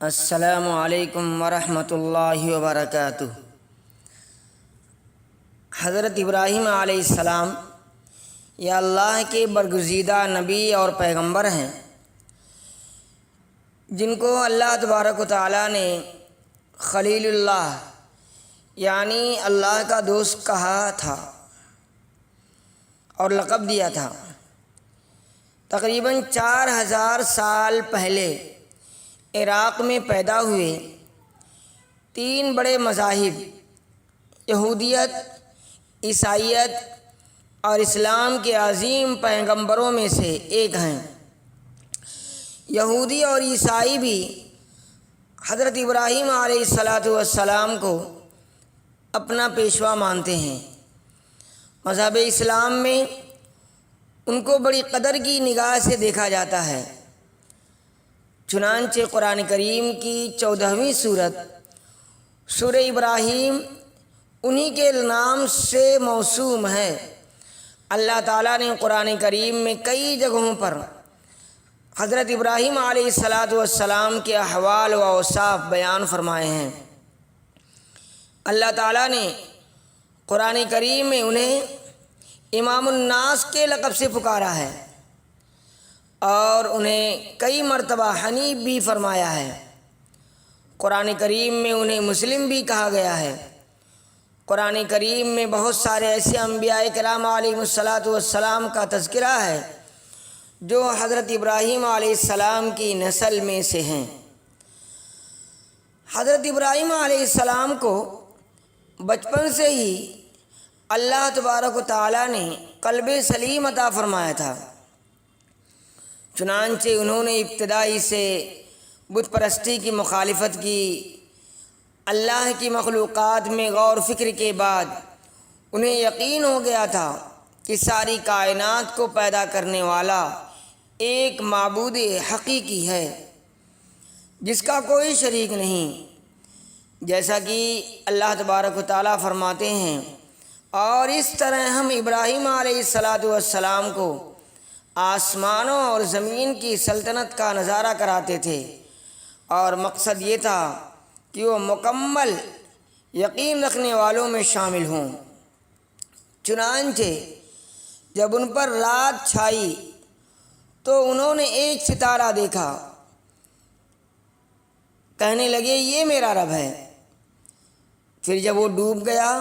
السلام علیکم ورحمۃ اللہ وبرکاتہ۔ حضرت ابراہیم علیہ السلام یہ اللہ کے برگزیدہ نبی اور پیغمبر ہیں، جن کو اللہ تبارک و تعالیٰ نے خلیل اللہ یعنی اللہ کا دوست کہا تھا اور لقب دیا تھا۔ تقریباً 4000 سال پہلے عراق میں پیدا ہوئے 3 بڑے مذاہب یہودیت، عیسائیت اور اسلام کے عظیم پیغمبروں میں سے ایک ہیں۔ یہودی اور عیسائی بھی حضرت ابراہیم علیہ السلام کو اپنا پیشوا مانتے ہیں۔ مذہب اسلام میں ان کو بڑی قدر کی نگاہ سے دیکھا جاتا ہے، چنانچہ قرآن کریم کی 14ویں سورت سورہ ابراہیم انہی کے نام سے موسوم ہے۔ اللہ تعالیٰ نے قرآن کریم میں کئی جگہوں پر حضرت ابراہیم علیہ السلام کے احوال و اوصاف بیان فرمائے ہیں۔ اللہ تعالیٰ نے قرآن کریم میں انہیں امام الناس کے لقب سے پکارا ہے اور انہیں کئی مرتبہ حنیف بھی فرمایا ہے۔ قرآن کریم میں انہیں مسلم بھی کہا گیا ہے۔ قرآن کریم میں بہت سارے ایسے انبیاء کرام علیہ السلام کا تذکرہ ہے جو حضرت ابراہیم علیہ السلام کی نسل میں سے ہیں۔ حضرت ابراہیم علیہ السلام کو بچپن سے ہی اللہ تبارک و تعالیٰ نے قلب سلیم عطا فرمایا تھا، چنانچہ انہوں نے ابتدائی سے بت پرستی کی مخالفت کی۔ اللہ کی مخلوقات میں غور و فکر کے بعد انہیں یقین ہو گیا تھا کہ ساری کائنات کو پیدا کرنے والا ایک معبود حقیقی ہے جس کا کوئی شریک نہیں، جیسا کہ اللہ تبارک و تعالیٰ فرماتے ہیں، اور اس طرح ہم ابراہیم علیہ السلام کو آسمانوں اور زمین کی سلطنت کا نظارہ کراتے تھے، اور مقصد یہ تھا کہ وہ مکمل یقین رکھنے والوں میں شامل ہوں۔ چنانچہ جب ان پر رات چھائی تو انہوں نے ایک ستارہ دیکھا، کہنے لگے یہ میرا رب ہے۔ پھر جب وہ ڈوب گیا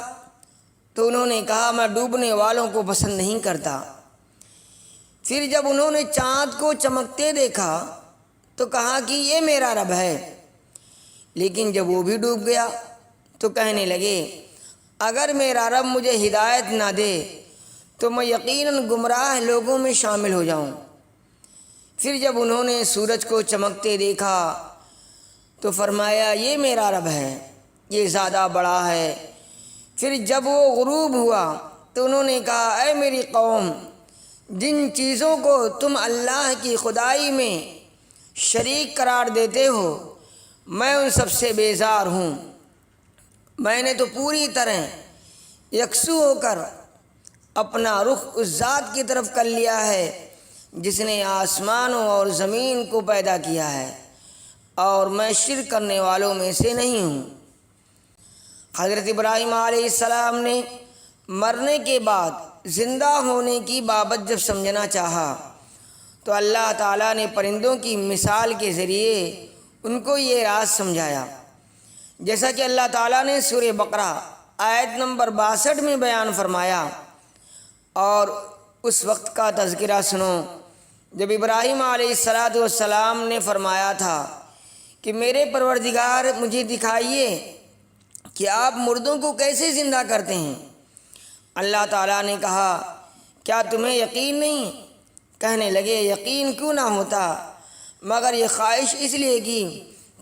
تو انہوں نے کہا میں ڈوبنے والوں کو پسند نہیں کرتا۔ پھر جب انہوں نے چاند کو چمکتے دیکھا تو کہا کہ یہ میرا رب ہے، لیکن جب وہ بھی ڈوب گیا تو کہنے لگے اگر میرا رب مجھے ہدایت نہ دے تو میں یقیناً گمراہ لوگوں میں شامل ہو جاؤں۔ پھر جب انہوں نے سورج کو چمکتے دیکھا تو فرمایا یہ میرا رب ہے، یہ زیادہ بڑا ہے۔ پھر جب وہ غروب ہوا تو انہوں نے کہا اے میری قوم، جن چیزوں کو تم اللہ کی خدائی میں شریک قرار دیتے ہو میں ان سب سے بیزار ہوں۔ میں نے تو پوری طرح یکسو ہو کر اپنا رخ اس ذات کی طرف کر لیا ہے جس نے آسمانوں اور زمین کو پیدا کیا ہے، اور میں شرک کرنے والوں میں سے نہیں ہوں۔ حضرت ابراہیم علیہ السلام نے مرنے کے بعد زندہ ہونے کی بابت جب سمجھنا چاہا تو اللہ تعالیٰ نے پرندوں کی مثال کے ذریعے ان کو یہ راز سمجھایا، جیسا کہ اللہ تعالیٰ نے سورہ بقرہ آیت نمبر 62 میں بیان فرمایا۔ اور اس وقت کا تذکرہ سنو جب ابراہیم علیہ السلام نے فرمایا تھا کہ میرے پروردگار مجھے دکھائیے کہ آپ مردوں کو کیسے زندہ کرتے ہیں۔ اللہ تعالیٰ نے کہا کیا تمہیں یقین نہیں؟ کہنے لگے یقین کیوں نہ ہوتا، مگر یہ خواہش اس لیے کی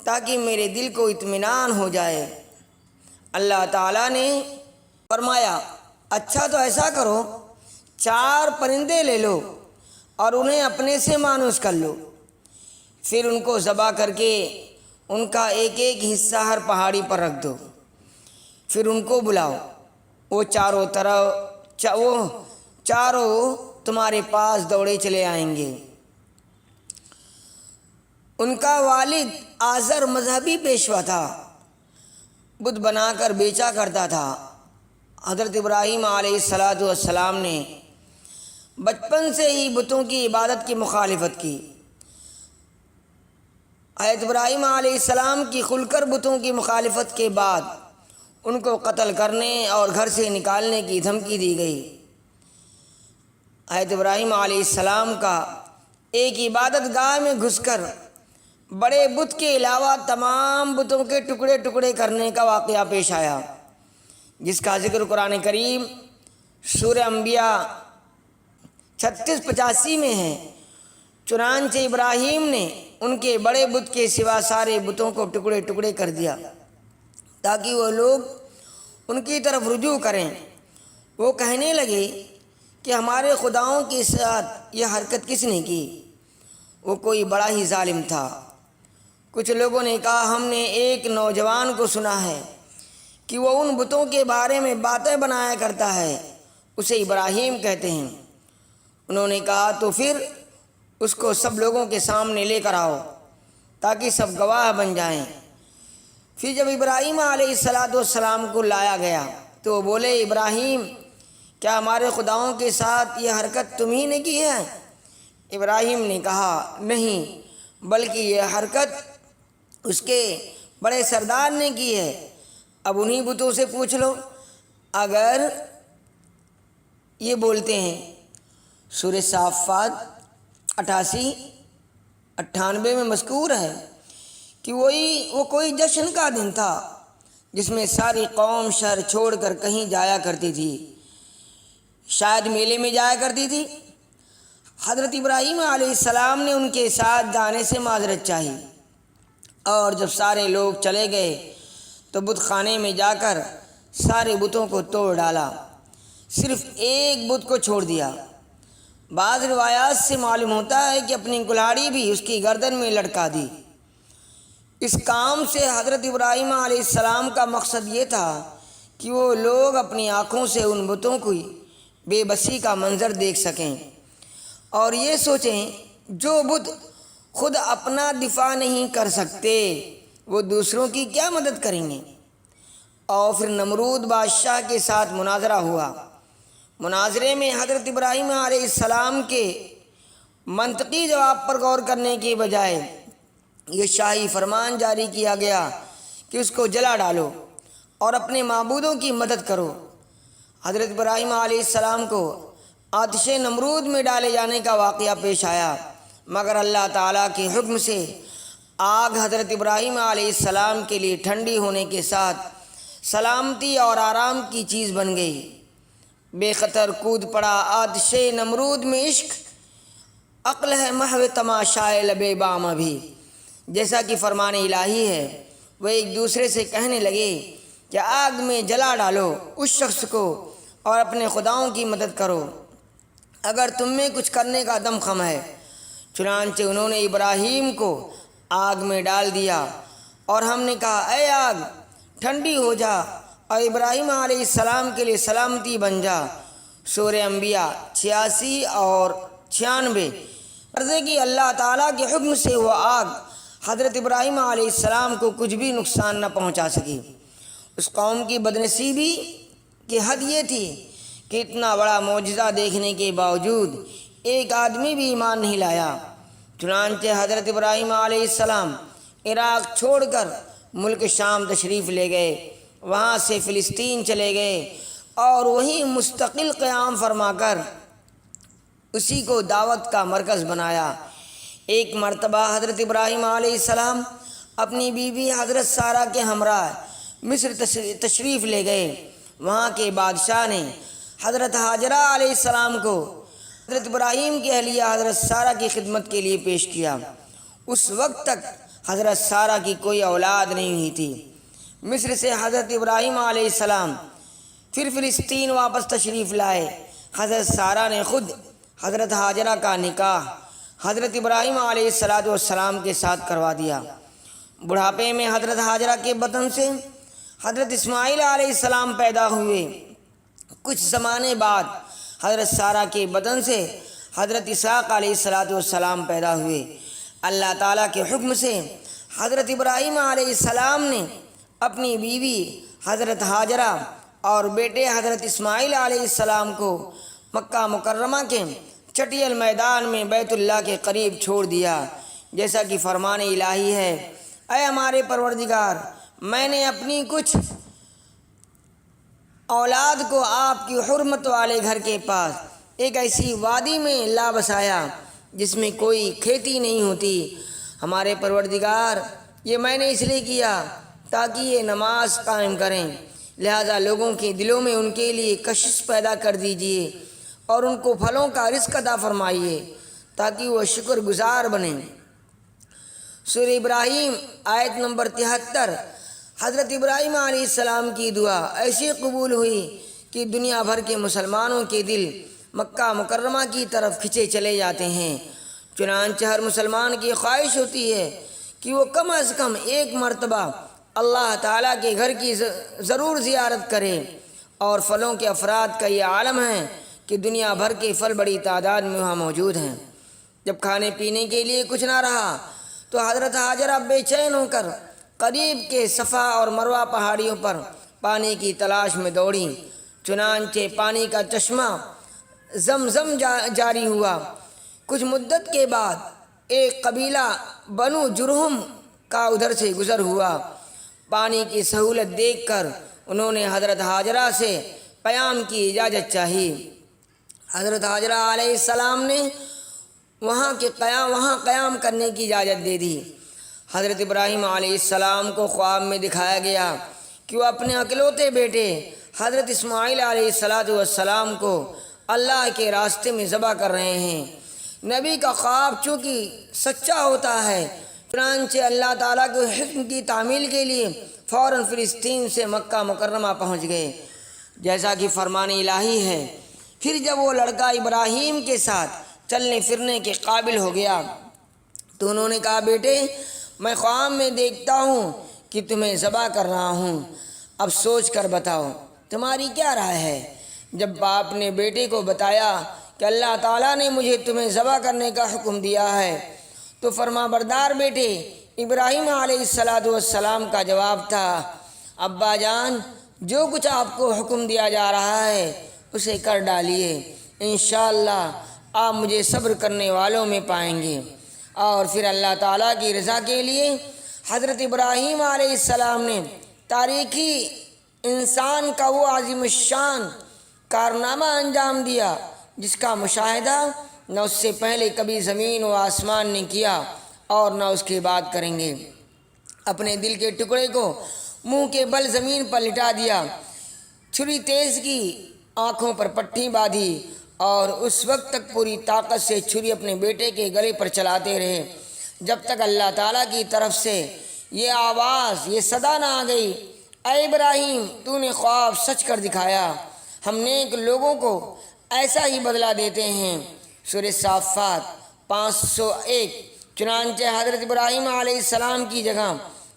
تاکہ میرے دل کو اطمینان ہو جائے۔ اللہ تعالیٰ نے فرمایا اچھا تو ایسا کرو، 4 پرندے لے لو اور انہیں اپنے سے مانوس کر لو، پھر ان کو ذبح کر کے ان کا ایک ایک حصہ ہر پہاڑی پر رکھ دو، پھر ان کو بلاؤ، وہ چاروں تمہارے پاس دوڑے چلے آئیں گے۔ ان کا والد آزر مذہبی پیشوا تھا، بت بنا کر بیچا کرتا تھا۔ حضرت ابراہیم علیہ السلام نے بچپن سے ہی بتوں کی عبادت کی مخالفت کی۔ حضرت ابراہیم علیہ السلام کی کھل کر بتوں کی مخالفت کے بعد ان کو قتل کرنے اور گھر سے نکالنے کی دھمکی دی گئی۔ حضرت ابراہیم علیہ السلام کا ایک عبادت گاہ میں گھس کر بڑے بت کے علاوہ تمام بتوں کے ٹکڑے ٹکڑے کرنے کا واقعہ پیش آیا، جس کا ذکر قرآن کریم سورہ انبیاء 36-85 میں ہے۔ چنانچہ ابراہیم نے ان کے بڑے بت کے سوا سارے بتوں کو ٹکڑے ٹکڑے کر دیا تاکہ وہ لوگ ان کی طرف رجوع کریں۔ وہ کہنے لگے کہ ہمارے خداؤں کے ساتھ یہ حرکت کس نے کی؟ وہ کوئی بڑا ہی ظالم تھا۔ کچھ لوگوں نے کہا ہم نے ایک نوجوان کو سنا ہے کہ وہ ان بتوں کے بارے میں باتیں بنایا کرتا ہے، اسے ابراہیم کہتے ہیں۔ انہوں نے کہا تو پھر اس کو سب لوگوں کے سامنے لے کر آؤ تاکہ سب گواہ بن جائیں۔ پھر جب ابراہیم علیہ السلام کو لایا گیا تو وہ بولے ابراہیم کیا ہمارے خداؤں کے ساتھ یہ حرکت تم ہی نے کی ہے؟ ابراہیم نے کہا نہیں، بلکہ یہ حرکت اس کے بڑے سردار نے کی ہے۔ اب انہی بتوں سے پوچھ لو اگر یہ بولتے ہیں۔ سورہ صافات 88-98 میں مذکور ہے کہ وہ کوئی جشن کا دن تھا جس میں ساری قوم شہر چھوڑ کر کہیں جایا کرتی تھی، شاید میلے میں جایا کرتی تھی۔ حضرت ابراہیم علیہ السلام نے ان کے ساتھ جانے سے معذرت چاہی، اور جب سارے لوگ چلے گئے تو بت خانے میں جا کر سارے بتوں کو توڑ ڈالا، صرف ایک بت کو چھوڑ دیا۔ بعض روایات سے معلوم ہوتا ہے کہ اپنی کلاڑی بھی اس کی گردن میں لٹکا دی۔ اس کام سے حضرت ابراہیم علیہ السلام کا مقصد یہ تھا کہ وہ لوگ اپنی آنکھوں سے ان بتوں کی بے بسی کا منظر دیکھ سکیں اور یہ سوچیں جو بت خود اپنا دفاع نہیں کر سکتے وہ دوسروں کی کیا مدد کریں گے۔ اور پھر نمرود بادشاہ کے ساتھ مناظرہ ہوا۔ مناظرے میں حضرت ابراہیم علیہ السلام کے منطقی جواب پر غور کرنے کی بجائے یہ شاہی فرمان جاری کیا گیا کہ اس کو جلا ڈالو اور اپنے معبودوں کی مدد کرو۔ حضرت ابراہیم علیہ السلام کو آتش نمرود میں ڈالے جانے کا واقعہ پیش آیا، مگر اللہ تعالیٰ کے حکم سے آگ حضرت ابراہیم علیہ السلام کے لیے ٹھنڈی ہونے کے ساتھ سلامتی اور آرام کی چیز بن گئی۔ بے خطر کود پڑا آتش نمرود میں عشق، عقل ہے محو تماشائے لبے بام ابھی، جیسا کہ فرمان الہی ہے۔ وہ ایک دوسرے سے کہنے لگے کہ آگ میں جلا ڈالو اس شخص کو اور اپنے خداؤں کی مدد کرو اگر تم میں کچھ کرنے کا دم خم ہے۔ چنانچہ انہوں نے ابراہیم کو آگ میں ڈال دیا اور ہم نے کہا اے آگ ٹھنڈی ہو جا اور ابراہیم علیہ السلام کے لیے سلامتی بن جا۔ سورہ انبیاء 86 اور 96۔ عرضے کہ اللہ تعالیٰ کے حکم سے وہ آگ حضرت ابراہیم علیہ السلام کو کچھ بھی نقصان نہ پہنچا سکی۔ اس قوم کی بدنصیبی کی حد یہ تھی کہ اتنا بڑا معجزہ دیکھنے کے باوجود ایک آدمی بھی ایمان نہیں لایا۔ چنانچہ حضرت ابراہیم علیہ السلام عراق چھوڑ کر ملک شام تشریف لے گئے، وہاں سے فلسطین چلے گئے اور وہیں مستقل قیام فرما کر اسی کو دعوت کا مرکز بنایا۔ ایک مرتبہ حضرت ابراہیم علیہ السلام اپنی بیوی حضرت سارہ کے ہمراہ مصر تشریف لے گئے۔ وہاں کے بادشاہ نے حضرت ہاجرہ علیہ السلام کو حضرت ابراہیم کی اہلیہ حضرت سارہ کی خدمت کے لیے پیش کیا۔ اس وقت تک حضرت سارہ کی کوئی اولاد نہیں ہوئی تھی۔ مصر سے حضرت ابراہیم علیہ السلام پھر فلسطین واپس تشریف لائے۔ حضرت سارہ نے خود حضرت ہاجرہ کا نکاح حضرت ابراہیم علیہ السلام کے ساتھ کروا دیا۔ بڑھاپے میں حضرت ہاجرہ کے بطن سے حضرت اسماعیل علیہ السلام پیدا ہوئے۔ کچھ زمانے بعد حضرت سارہ کے بدن سے حضرت اسحاق علیہ السلام پیدا ہوئے۔ اللہ تعالیٰ کے حکم سے حضرت ابراہیم علیہ السلام نے اپنی بیوی حضرت ہاجرہ اور بیٹے حضرت اسماعیل علیہ السلام کو مکہ مکرمہ کے چٹیل میدان میں بیت اللہ کے قریب چھوڑ دیا، جیسا کہ فرمان الہی ہے: اے ہمارے پروردگار، میں نے اپنی کچھ اولاد کو آپ کی حرمت والے گھر کے پاس ایک ایسی وادی میں لا بسایا جس میں کوئی کھیتی نہیں ہوتی۔ ہمارے پروردگار، یہ میں نے اس لیے کیا تاکہ یہ نماز قائم کریں، لہذا لوگوں کے دلوں میں ان کے لیے کشش پیدا کر دیجیے اور ان کو پھلوں کا رزق عطا فرمائیے تاکہ وہ شکر گزار بنیں۔ سورہ ابراہیم آیت نمبر 73۔ حضرت ابراہیم علیہ السلام کی دعا ایسی قبول ہوئی کہ دنیا بھر کے مسلمانوں کے دل مکہ مکرمہ کی طرف کھنچے چلے جاتے ہیں۔ چنانچہ ہر مسلمان کی خواہش ہوتی ہے کہ وہ کم از کم ایک مرتبہ اللہ تعالیٰ کے گھر کی ضرور زیارت کرے، اور پھلوں کے افراد کا یہ عالم ہے کہ دنیا بھر کے پھل بڑی تعداد میں وہاں موجود ہیں۔ جب کھانے پینے کے لیے کچھ نہ رہا تو حضرت ہاجرہ بے چین ہو کر قریب کے صفا اور مروہ پہاڑیوں پر پانی کی تلاش میں دوڑیں۔ چنانچہ پانی کا چشمہ زمزم جاری ہوا۔ کچھ مدت کے بعد ایک قبیلہ بنو جرہم کا ادھر سے گزر ہوا۔ پانی کی سہولت دیکھ کر انہوں نے حضرت ہاجرہ سے قیام کی اجازت چاہی۔ حضرت ہاجرہ علیہ السلام نے وہاں قیام کرنے کی اجازت دے دی۔ حضرت ابراہیم علیہ السلام کو خواب میں دکھایا گیا کہ وہ اپنے اکلوتے بیٹے حضرت اسماعیل علیہ السلام کو اللہ کے راستے میں ذبح کر رہے ہیں۔ نبی کا خواب چونکہ سچا ہوتا ہے، چنانچہ اللہ تعالیٰ کے حکم کی تعمیل کے لیے فوراً فلسطین سے مکہ مکرمہ پہنچ گئے، جیسا کہ فرمان الہی ہے۔ پھر جب وہ لڑکا ابراہیم کے ساتھ چلنے پھرنے کے قابل ہو گیا تو انہوں نے کہا: بیٹے، میں خواب میں دیکھتا ہوں کہ تمہیں ذبح کر رہا ہوں، اب سوچ کر بتاؤ تمہاری کیا رائے ہے؟ جب باپ نے بیٹے کو بتایا کہ اللہ تعالیٰ نے مجھے تمہیں ذبح کرنے کا حکم دیا ہے، تو فرما بردار بیٹے ابراہیم علیہ السلام کا جواب تھا: ابا جان، جو کچھ آپ کو حکم دیا جا رہا ہے اسے کر ڈالیے، انشاءاللہ آپ مجھے صبر کرنے والوں میں پائیں گے۔ اور پھر اللہ تعالیٰ کی رضا کے لیے حضرت ابراہیم علیہ السلام نے تاریخی انسان کا وہ عظیم الشان کارنامہ انجام دیا جس کا مشاہدہ نہ اس سے پہلے کبھی زمین و آسمان نے کیا اور نہ اس کے بعد کریں گے۔ اپنے دل کے ٹکڑے کو منہ کے بل زمین پر لٹا دیا، چھری تیز کی، آنکھوں پر پٹھی باندھی اور اس وقت تک پوری طاقت سے چھری اپنے بیٹے کے گلے پر چلاتے رہے جب تک اللہ تعالیٰ کی طرف سے یہ آواز، یہ صدا نہ آ گئی: اے ابراہیم، تو نے خواب سچ کر دکھایا، ہم نیک لوگوں کو ایسا ہی بدلہ دیتے ہیں۔ سورہ صافات 501۔ چنانچہ حضرت ابراہیم علیہ السلام کی جگہ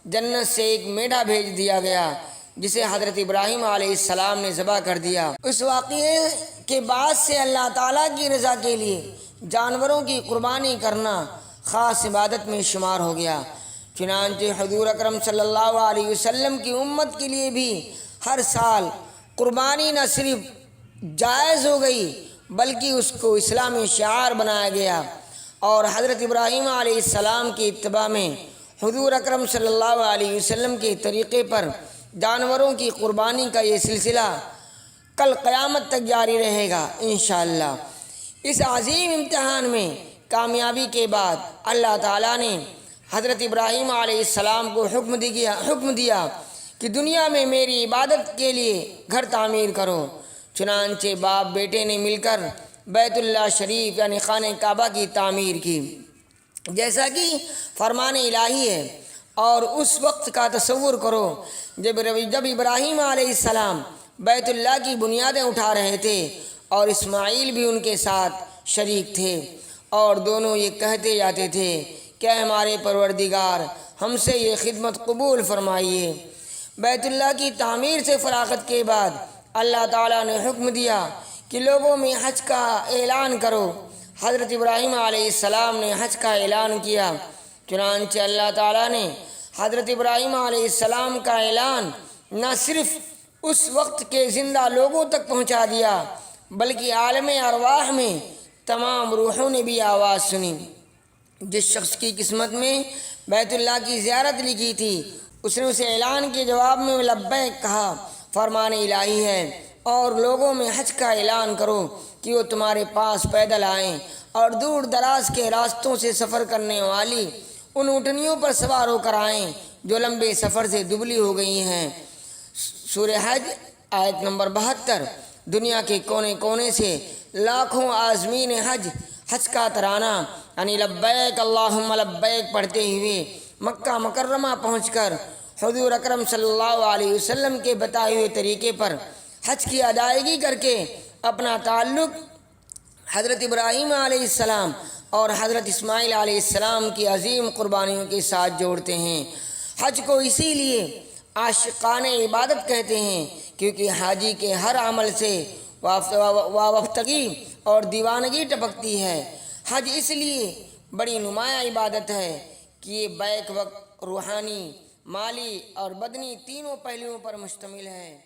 جنت سے ایک میڈھا بھیج دیا گیا جسے حضرت ابراہیم علیہ السلام نے ذبح کر دیا۔ اس واقعے کے بعد سے اللہ تعالیٰ کی رضا کے لیے جانوروں کی قربانی کرنا خاص عبادت میں شمار ہو گیا۔ چنانچہ حضور اکرم صلی اللہ علیہ وسلم کی امت کے لیے بھی ہر سال قربانی نہ صرف جائز ہو گئی بلکہ اس کو اسلامی شعار بنایا گیا، اور حضرت ابراہیم علیہ السلام کی اتباع میں حضور اکرم صلی اللہ علیہ وسلم کے طریقے پر جانوروں کی قربانی کا یہ سلسلہ کل قیامت تک جاری رہے گا انشاءاللہ۔ اس عظیم امتحان میں کامیابی کے بعد اللہ تعالیٰ نے حضرت ابراہیم علیہ السلام کو حکم دیا کہ دنیا میں میری عبادت کے لیے گھر تعمیر کرو۔ چنانچہ باپ بیٹے نے مل کر بیت اللہ شریف یعنی خانہ کعبہ کی تعمیر کی، جیسا کہ فرمان الہی ہے۔ اور اس وقت کا تصور کرو جب ابراہیم علیہ السلام بیت اللہ کی بنیادیں اٹھا رہے تھے اور اسماعیل بھی ان کے ساتھ شریک تھے، اور دونوں یہ کہتے جاتے تھے کہ اے ہمارے پروردگار، ہم سے یہ خدمت قبول فرمائیے۔ بیت اللہ کی تعمیر سے فراغت کے بعد اللہ تعالیٰ نے حکم دیا کہ لوگوں میں حج کا اعلان کرو۔ حضرت ابراہیم علیہ السلام نے حج کا اعلان کیا چنانچہ اللہ تعالیٰ نے حضرت ابراہیم علیہ السلام کا اعلان نہ صرف اس وقت کے زندہ لوگوں تک پہنچا دیا بلکہ عالم ارواح میں تمام روحوں نے بھی آواز سنی۔ جس شخص کی قسمت میں بیت اللہ کی زیارت لکھی تھی اس نے اسے اعلان کے جواب میں لبیک کہا۔ فرمان الہی ہے اور لوگوں میں حج کا اعلان کرو کہ وہ تمہارے پاس پیدل آئیں اور دور دراز کے راستوں سے سفر کرنے والی ان اونٹنیوں پر سوار ہو کر آئیں جو لمبے سفر سے دبلی ہو گئی ہیں۔ سورہ حج آیت نمبر 72۔ دنیا کے کونے کونے سے لاکھوں عازمین حج کا ترانہ یعنی لبیک اللہم لبیک پڑھتے ہوئے مکہ مکرمہ پہنچ کر حضور اکرم صلی اللہ علیہ وسلم کے بتائے ہوئے طریقے پر حج کی ادائیگی کر کے اپنا تعلق حضرت ابراہیم علیہ السلام اور حضرت اسماعیل علیہ السلام کی عظیم قربانیوں کے ساتھ جوڑتے ہیں۔ حج کو اسی لیے عاشقانہ عبادت کہتے ہیں کیونکہ حاجی کے ہر عمل سے وابستگی اور دیوانگی ٹپکتی ہے۔ حج اس لیے بڑی نمایاں عبادت ہے کہ یہ بیک وقت روحانی، مالی اور بدنی تینوں پہلوؤں پر مشتمل ہے۔